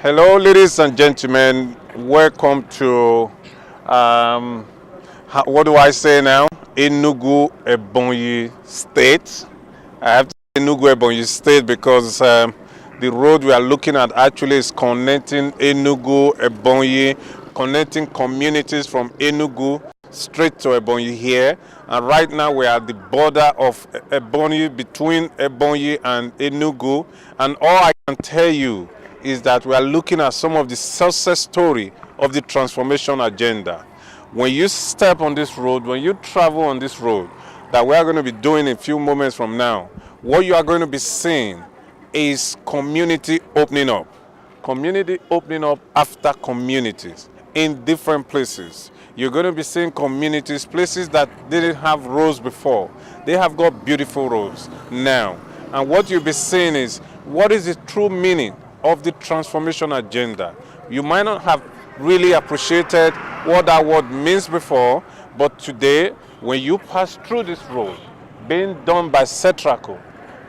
Hello, ladies and gentlemen. Welcome to what do I say now? Enugu Ebonyi State. I have to say Enugu Ebonyi State because the road we are looking at actually is connecting Enugu Ebonyi, connecting communities from Enugu straight to Ebonyi here. And right now we are at the border of Ebonyi, between Ebonyi and Enugu. And all I can tell you is that we are looking at some of the success story of the transformation agenda. When you step on this road, when you travel on this road that we are going to be doing in a few moments from now, what you are going to be seeing is community opening up. Community opening up after communities in different places. You're going to be seeing communities, places that didn't have roads before. They have got beautiful roads now. And what you'll be seeing is what is the true meaning of the transformation agenda. You might not have really appreciated what that word means before, but today, when you pass through this road, being done by Cetraco,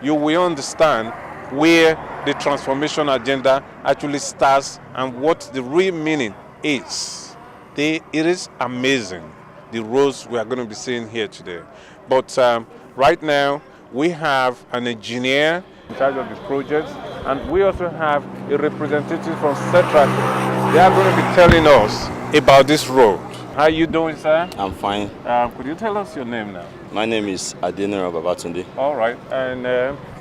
you will understand where the transformation agenda actually starts and what the real meaning is. It is amazing, the roads we are going to be seeing here today. But right now, we have an engineer in charge of the project, and we also have a representative from Cetraco. They are going to be telling us about this road. How are you doing, sir? I'm fine. Could you tell us your name now? My name is Adenero Babatunde. All right. And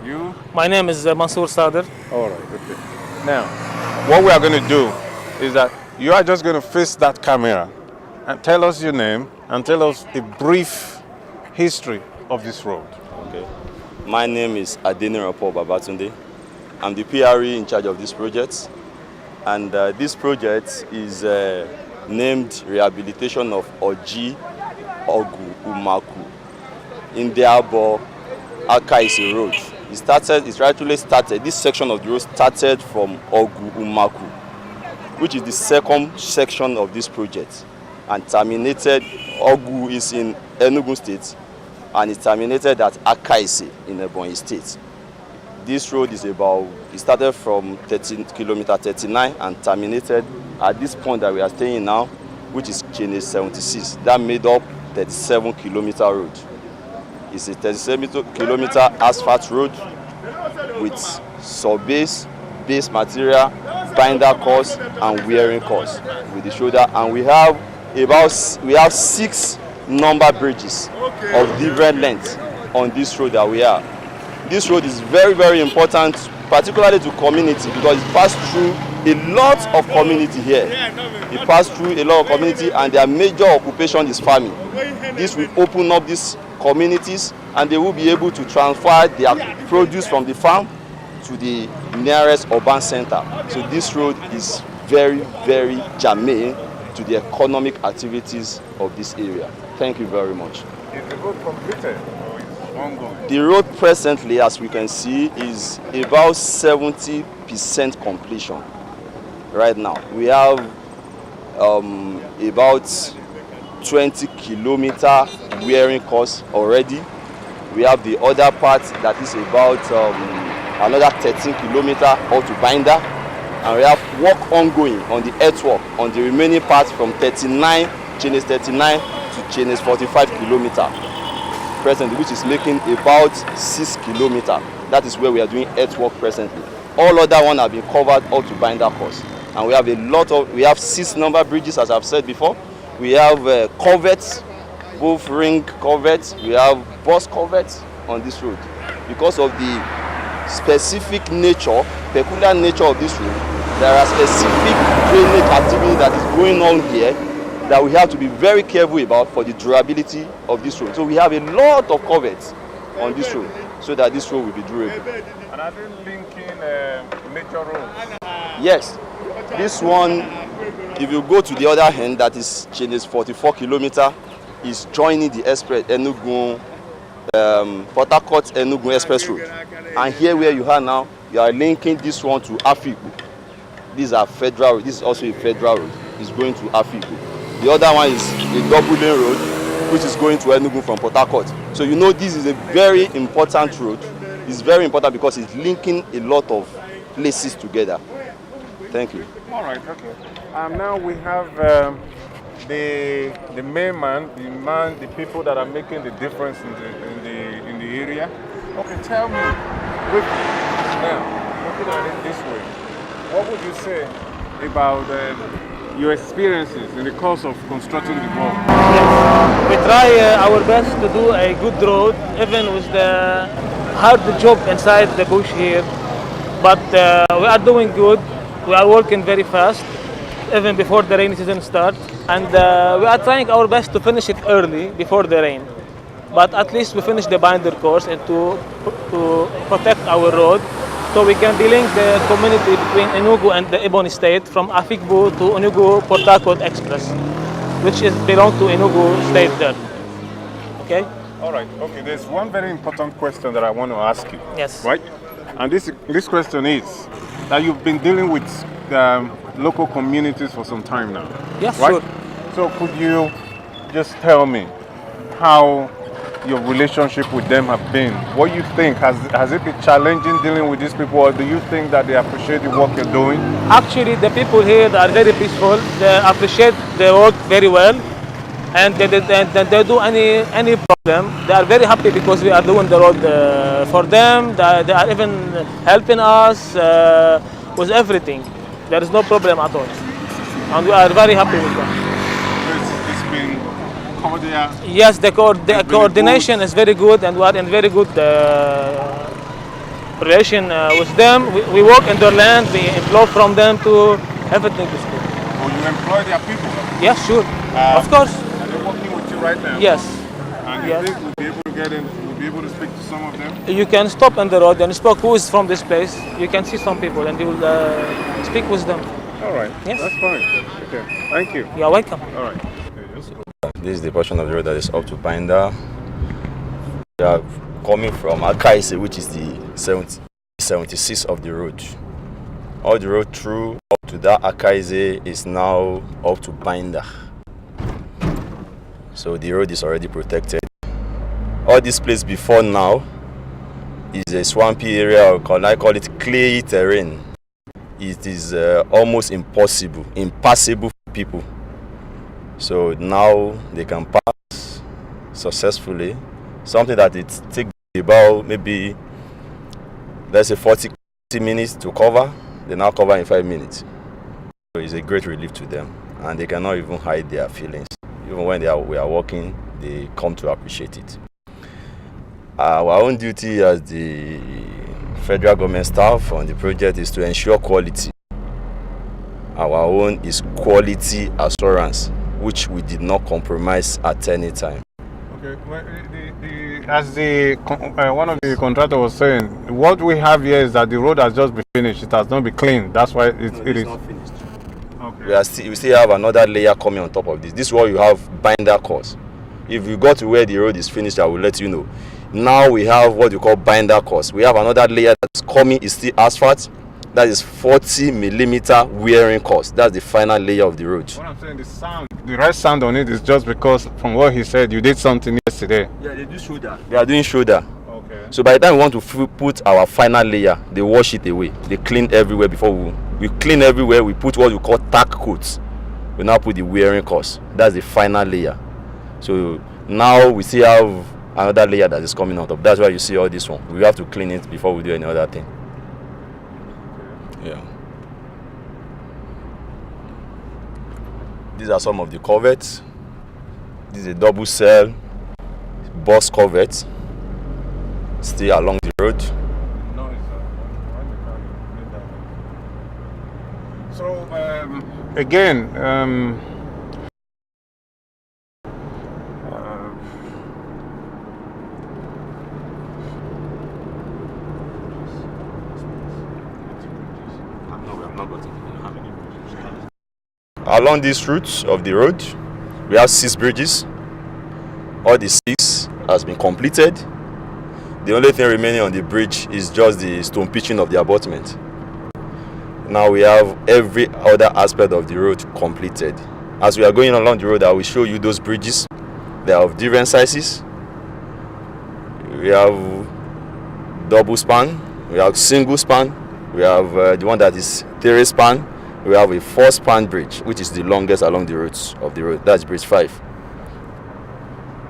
you? My name is Mansour Sadr. All right. Okay. Now, what we are going to do is that you are just going to face that camera and tell us your name and tell us a brief history of this road. Okay. My name is Adenero Babatunde. I'm the PRE in charge of this project. And this project is named Rehabilitation of Oji-Achi-Ogidi in the Akaise Road. This section of the road started from Ogu-Umaku, which is the second section of this project, and terminated. Ogu is in Enugu State, and it terminated at Akaise in Ebonyi State. This road is it started from kilometer 39 and terminated at this point that we are staying in now, which is GEJ 76. That made up 37-kilometer road. It's a 37-kilometer asphalt road with sub-base, base material, binder course, and wearing course with the shoulder. And we have 6 number bridges of different lengths on this road that we are. This road is very, very important, particularly to community, because it passed through a lot of community here. It passed through a lot of community, and their major occupation is farming. This will open up these communities, and they will be able to transfer their produce from the farm to the nearest urban center. So this road is very, very germane to the economic activities of this area. Thank you very much. Is the road completed or is it ongoing? The road presently, as we can see, is about 70% completion right now. We have about 20-kilometer wearing course already. We have the other part that is about another 13-kilometer all to binder, and we have work ongoing on the earthwork on the remaining part from GEJ 39 to GEJ 45-kilometer presently, which is making about 6 kilometers. That is where we are doing earthwork presently. All other ones have been covered all to binder course, and we have 6 number bridges, as I've said before. We have culverts, both ring culverts. We have bus culverts on this road. Because of the peculiar nature of this road, there are specific drainage activity that is going on here that we have to be very careful about for the durability of this road. So we have a lot of culverts on this road so that this road will be durable. And are they linking major roads? Yes. This one, if you go to the other hand, that is GEJ 44-kilometer, is joining the express Enugu, Port Harcourt Enugu Express Road. And here where you are now, you are linking this one to Afiku. These are federal road. This is also a federal road. It's going to Afiku. The other one is a double lane road, which is going to Enugu from Port Harcourt. So you know this is a very important road. It's very important because it's linking a lot of places together. Thank you. All right, okay. Now we have the main man, the people that are making the difference in the area. Okay, tell me quickly now, looking at it this way, what would you say about your experiences in the course of constructing the road? We try our best to do a good road, even with the hard job inside the bush here. But we are doing good. We are working very fast, even before the rainy season starts. And we are trying our best to finish it early before the rain. But at least we finish the binder course and to protect our road, so we can delink the community between Enugu and the Ebonyi State from Afikpo to Enugu Port Harcourt Express, which is belong to Enugu State there. Okay? All right, okay, there's one very important question that I want to ask you. Yes. Right? And this question is that you've been dealing with local communities for some time now. Yes, right? sure. So could you just tell me how your relationship with them have been? What you think? Has it been challenging dealing with these people, or do you think that they appreciate the work you're doing? Actually, the people here are very peaceful. They appreciate the work very well, and they do any problem. They are very happy because we are doing the road for them. They are even helping us with everything. There is no problem at all, and we are very happy with them. It's been cordial. Yes, the coordination is very good, and we are in very good relation with them. We work in their land. We employ from them to everything is good. Oh, you employ their people? Yes, sure. Of course. And they're working with you right now? Yes. And you Yes. think we'll be able to get in, we'll be able to speak to some of them? You can stop on the road and speak who is from this place. You can see some people and you will speak with them. All right. Yes. That's fine. Okay. Thank you. You are welcome. All right. This is the portion of the road that is up to Binder. We are coming from Akaise, which is the 76 of the road. All the road through up to that Akaise is now up to Binder. So the road is already protected. All this place before now is a swampy area, or I call it clay terrain. It is almost impassable for people. So now they can pass successfully. Something that it takes about maybe, let's say 40 minutes to cover, they now cover in 5 minutes. So it's a great relief to them, and they cannot even hide their feelings. Even when we are working, they come to appreciate it. Our own duty as the federal government staff on the project is to ensure quality. Our own is quality assurance, which we did not compromise at any time. Okay. Well, as one of the contractors was saying, what we have here is that the road has just been finished. It has not been cleaned. That's why it is not finished. Okay. We still have another layer coming on top of this. This is what you have binder course. If you go to where the road is finished, I will let you know. Now we have what you call binder course. We have another layer that's coming, is still asphalt. That is 40 millimeter wearing course. That's the final layer of the road. What I'm saying, the right sound on it is just because from what he said, you did something yesterday. Yeah, they do shoulder. They are doing shoulder. Okay. So by the time we want to put our final layer, they wash it away. They clean everywhere before we clean everywhere. We put what we call tack coats. We now put the wearing course. That's the final layer. So now we still have another layer that is coming out of. That's why you see all this one. We have to clean it before we do any other thing. Yeah. These are some of the coverts. This is a double cell box covert still along the road. No, it's so again, along these routes of the road, we have 6 bridges. All the 6 has been completed. The only thing remaining on the bridge is just the stone pitching of the abutment. Now we have every other aspect of the road completed. As we are going along the road, I will show you those bridges. They are of different sizes. We have double span, we have single span, we have the one that is 3 span, we have a 4-span bridge, which is the longest along the routes of the road. That's bridge 5.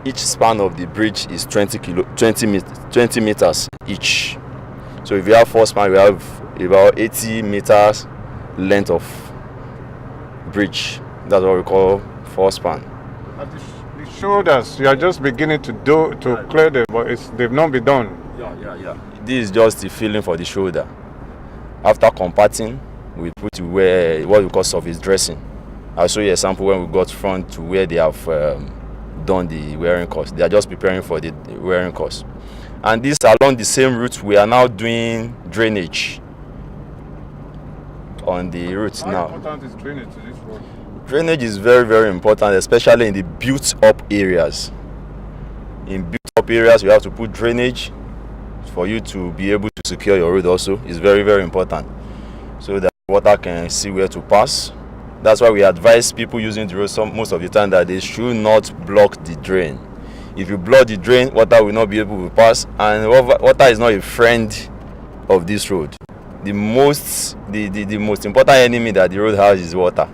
Each span of the bridge is 20 meters each. So if you have 4 span, we have about 80 meters length of bridge. That's what we call 4 span. The shoulders, you are just beginning to clear them, but they've not been done. Yeah. This is just the filling for the shoulder. After compacting, we put to where what we call surface dressing. I'll show you a sample when we got front to where they have done the wearing course. They are just preparing for the wearing course. And this along the same route, we are now doing drainage on the route now. How important is drainage to this road? Drainage is very, very important, especially in the built-up areas. In built-up areas, you have to put drainage for you to be able to secure your road also. It's very, very important, so that water can see where to pass. That's why we advise people using the road most of the time that they should not block the drain. If you block the drain, water will not be able to pass, and water is not a friend of this road. The most important enemy that the road has is water.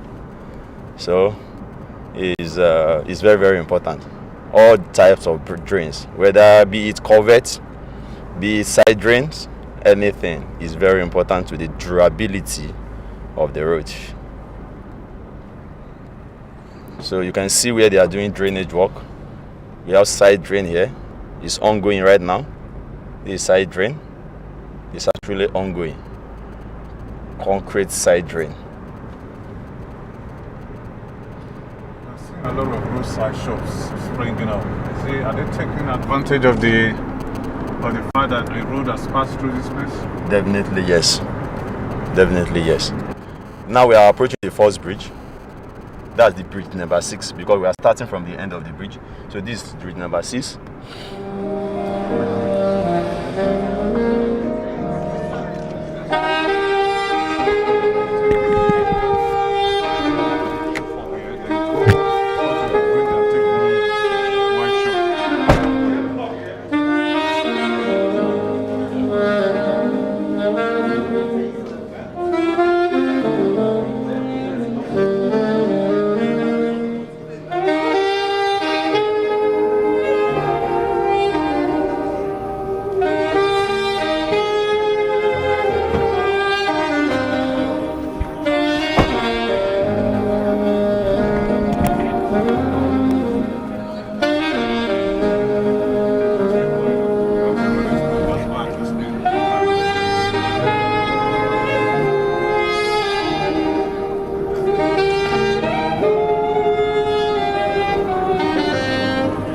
So it's very, very important. All types of drains, whether be it culverts, be it side drains, anything is very important to the durability of the road. So you can see where they are doing drainage work. We have side drain here. It's ongoing right now. This side drain is actually ongoing. Concrete side drain. I've seen a lot of roadside shops springing up. Are they taking advantage of the fact that the road has passed through this place? Definitely yes. Definitely yes. Now we are approaching the first bridge. That's the bridge number 6, because we are starting from the end of the bridge. So this is bridge number 6.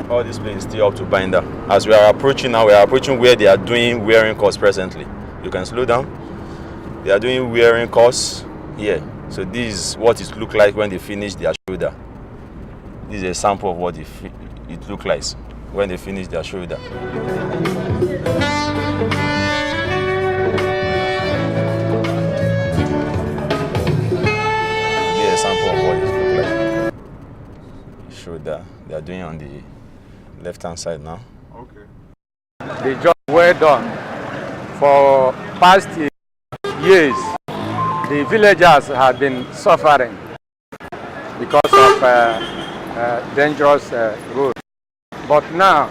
All this place is still up to binder. As we are approaching now, we are approaching where they are doing wearing course presently. You can slow down. They are doing wearing course here. So this is what it looks like when they finish their shoulder. This is a sample of what it looks like when they finish their shoulder. This is a sample of what it looks like. Shoulder. They are doing on the left-hand side now. Okay. The job well done. For past years, the villagers have been suffering because of dangerous roads. But now,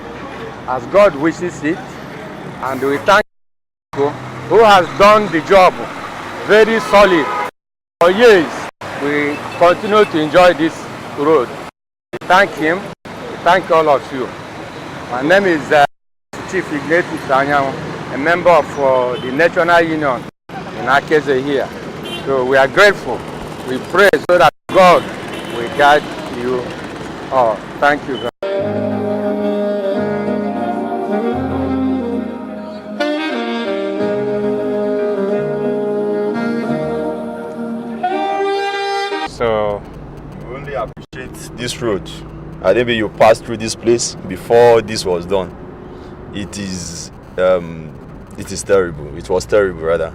as God wishes it, and we thank you who has done the job very solid. For years, we continue to enjoy this road. We thank him. We thank all of you. My name is Chief Ignatius Anyanwu, a member of the National Union in Akeze here. So we are grateful. We pray so that God will guide you all. Thank you. So we only appreciate this road. I think you passed through this place before this was done. It is terrible. It was terrible, rather.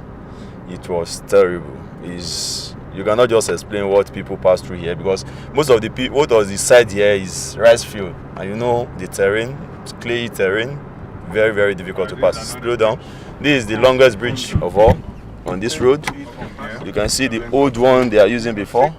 It was terrible. You cannot just explain what people pass through here, because most of the side here is rice field, and you know the terrain, it's clay terrain, very, very difficult to pass. Slow down. This is the longest bridge of all on this road. You can see the old one they are using before.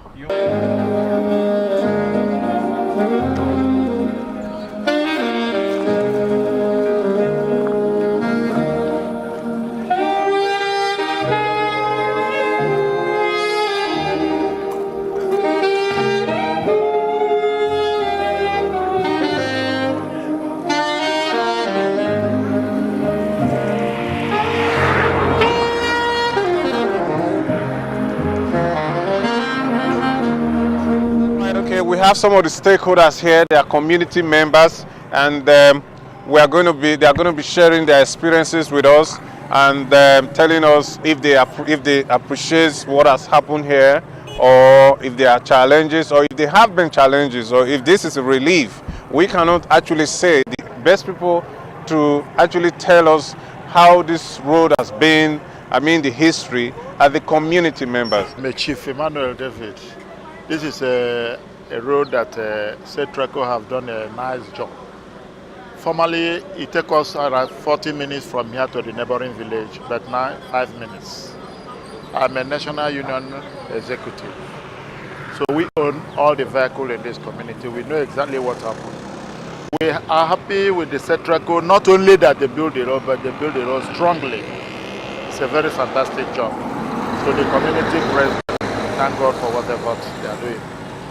We have some of the stakeholders here. They are community members, and they are going to be sharing their experiences with us and telling us if they appreciate what has happened here, or if there are challenges, or if there have been challenges, or if this is a relief. We cannot actually say. The best people to actually tell us how this road has been, the history, are the community members. I'm Chief Emmanuel David. This is a road that Setraco have done a nice job. Formerly, it took us around 40 minutes from here to the neighboring village, but now 5 minutes. I'm a National Union executive. So we own all the vehicles in this community. We know exactly what happened. We are happy with the Setraco, not only that they build the road, but they build the road strongly. It's a very fantastic job. So the community praise, thank God for whatever they are doing.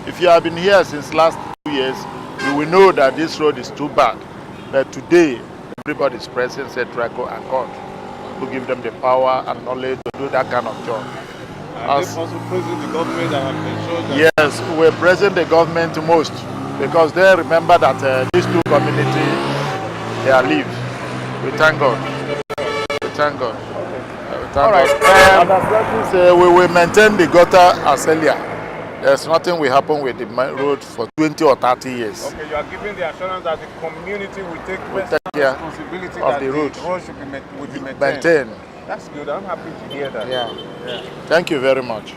If you have been here since last 2 years, you will know that this road is too bad. But today, everybody is praising Setraco and God, who give them the power and knowledge to do that kind of job. Also praising the government that have ensured that. Yes, we're praising the government most, because they remember that these two communities, they are live. We thank God. We thank God. All right. We will maintain the gutter as earlier. There's nothing will happen with the road for 20 or 30 years. Okay, you are giving the assurance that the community will take responsibility of that the road should be maintained. That's good. I'm happy to hear that. Yeah. Thank you very much.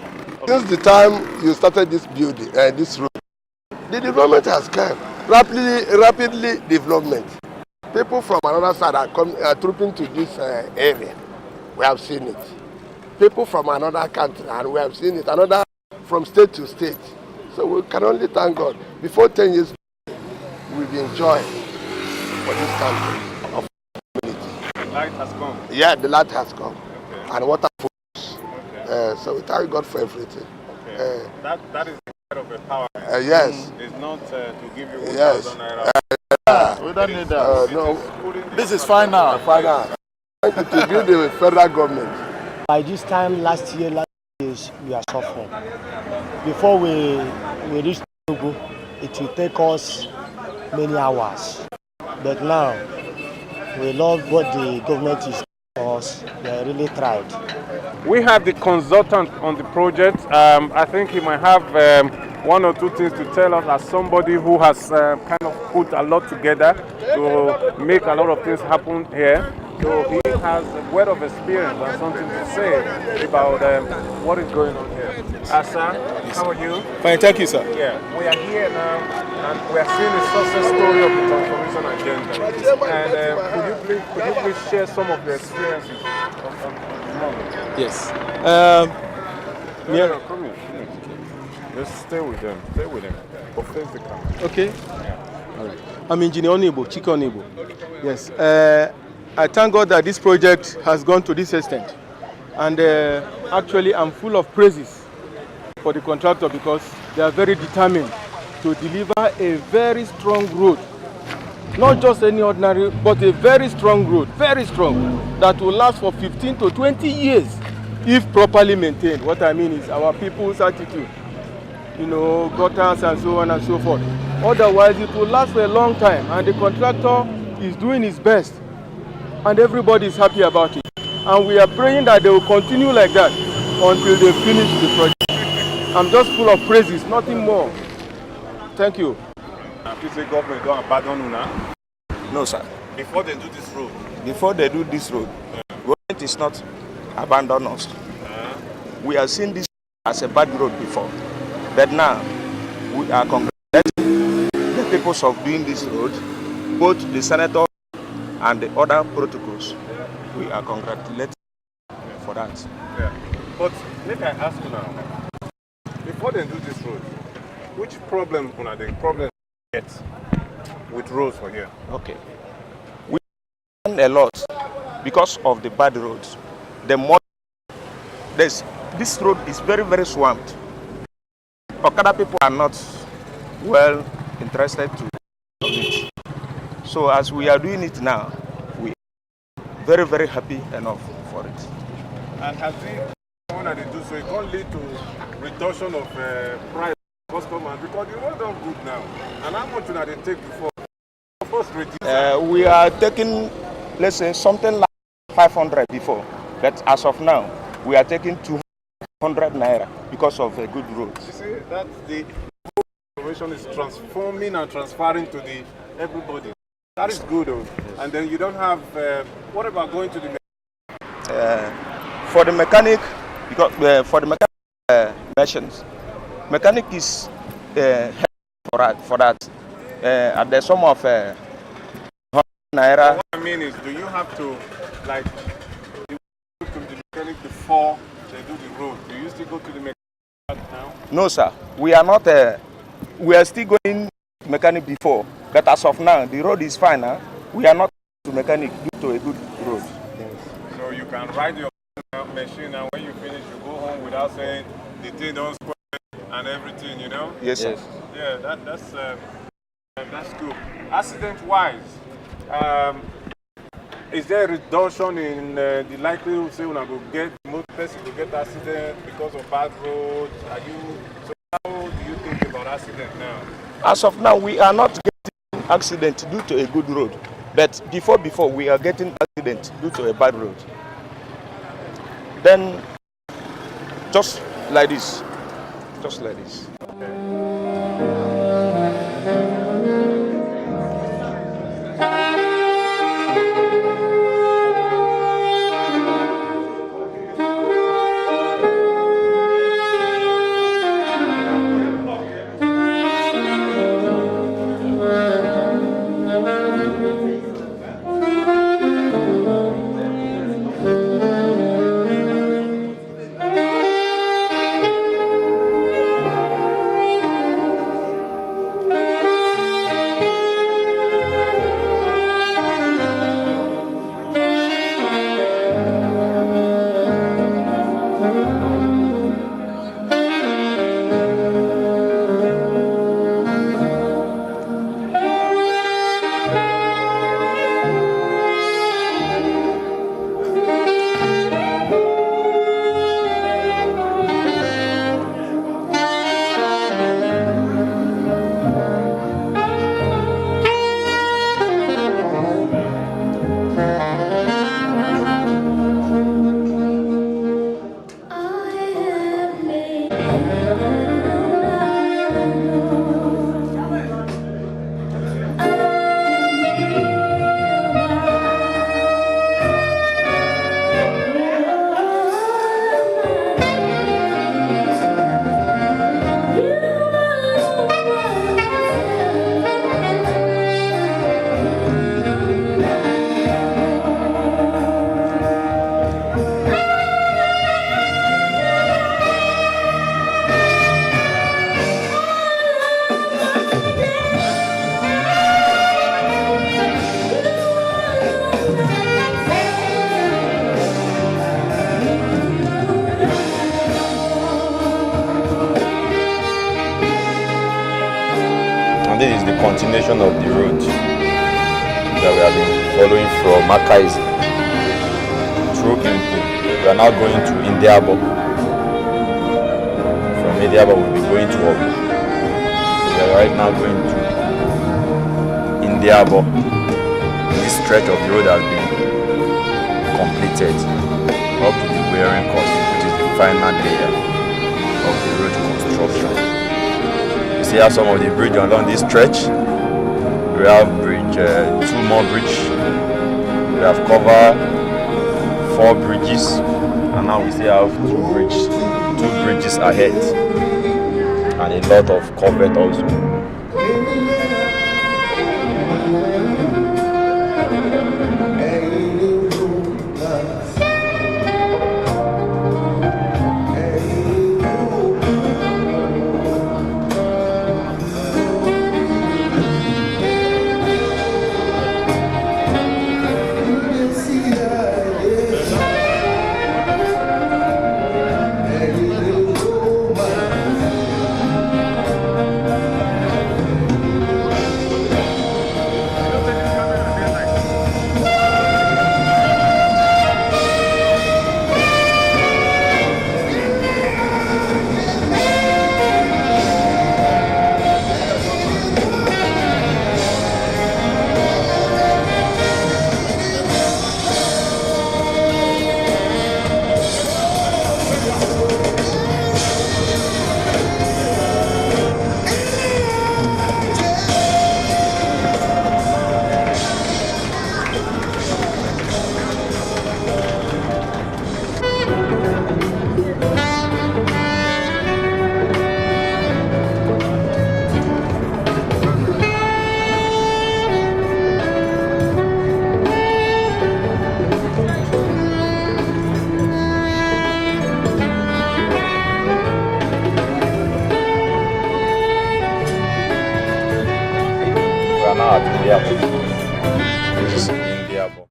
Since the time you started this building, this road, the development has come rapidly development. People from another side are trooping to this area. We have seen it. People from another country, and we have seen it. Another from state to state. So we can only thank God. Before 10 years, we've enjoyed for this country of community. The light has come. Yeah, the light has come. Okay. And water flows. Okay. So we thank God for everything. Okay. That is the kind of a power. Yes. It's not to give you 1,000 Yes. naira. We don't need that. No. This is fine now. Thank you to build the federal government. By this time last year we are suffering. Before we reach Enugu, it will take us many hours. But now we love what the government is for us. They really tried. We have the consultant on the project. I think he might have one or two things to tell us as somebody who has kind of put a lot together to make a lot of things happen here. So he has a word of experience and something to say about what is going on here. Sir, how are you? Fine, thank you, sir. Yeah, we are here now and we are seeing the success story of the transformation agenda. And could you please share some of the experiences of the moment? Yes. Come here. Just stay with them. Stay with them. But face the camera. Okay. Yeah. All right. I'm Engineer Onebo, Chike Onebo. Yes. I thank God that this project has gone to this extent. And actually, I'm full of praises for the contractor because they are very determined to deliver a very strong road. Not just any ordinary, but a very strong road, very strong, that will last for 15 to 20 years if properly maintained. What I mean is our people's attitude, gutters and so on and so forth. Otherwise, it will last for a long time, and the contractor is doing his best, and everybody is happy about it. And we are praying that they will continue like that until they finish the project. I'm just full of praises, nothing more. Thank you. Please say government don't abandon you now. No, sir. Before they do this road. Before they do this road, government is not abandon us. We have seen this as a bad road before, but now we are congratulating the people of doing this road, both the senator and the other protocols. We are congratulating for that. Yeah. But let I ask you now, before they do this road, which problem are the problems get with roads for here? Okay. We learn a lot because of the bad roads. The more this road is very, very swamped. Okada people are not well interested to it. So as we are doing it now, we are very, very happy enough for it. And has it, when they do so, it can't lead to reduction of price for customers because the road don't good now. And how much did they take before? We are taking, let's say, something like 500 before, but as of now, we are taking 200 naira because of a good road. You see, that's the information is transforming and transferring to the everybody. That is good, though. Yes. And then you don't have. What about going to the for the mechanic? Because for the mechanic machines, mechanic is for that. At the sum of naira. What I mean is, do you have to like go to the mechanic before they do the road? Do you still go to the mechanic now? No, sir. We are not. We are still going to mechanic before, but as of now, the road is fine. Huh? We are not to mechanic due to a good road. Yes. So you can ride your machine, and when you finish, you go home without saying the thing don't spoil and everything. You know? Yes, sir. Yeah, that's good. Accident-wise, is there a reduction in the likelihood, say, when I go get most person to get accident because of bad roads? So how do you think about accident now? As of now, we are not getting accident due to a good road, but before we are getting accident due to a bad road. Then, just like this. This is the continuation of the road that we have been following from Makaizi through Impu. We are now going to Indiabo. From Indiabo we'll be going to Ogu. We are right now going to Indiabo. This stretch of the road has been completed up to the wearing course, which is the final layer of the road construction. See how some of the bridge along this stretch. We have bridge, 2 more bridges. We have covered 4 bridges, and now we still have 2 bridges ahead, and a lot of covered also. now at the airport.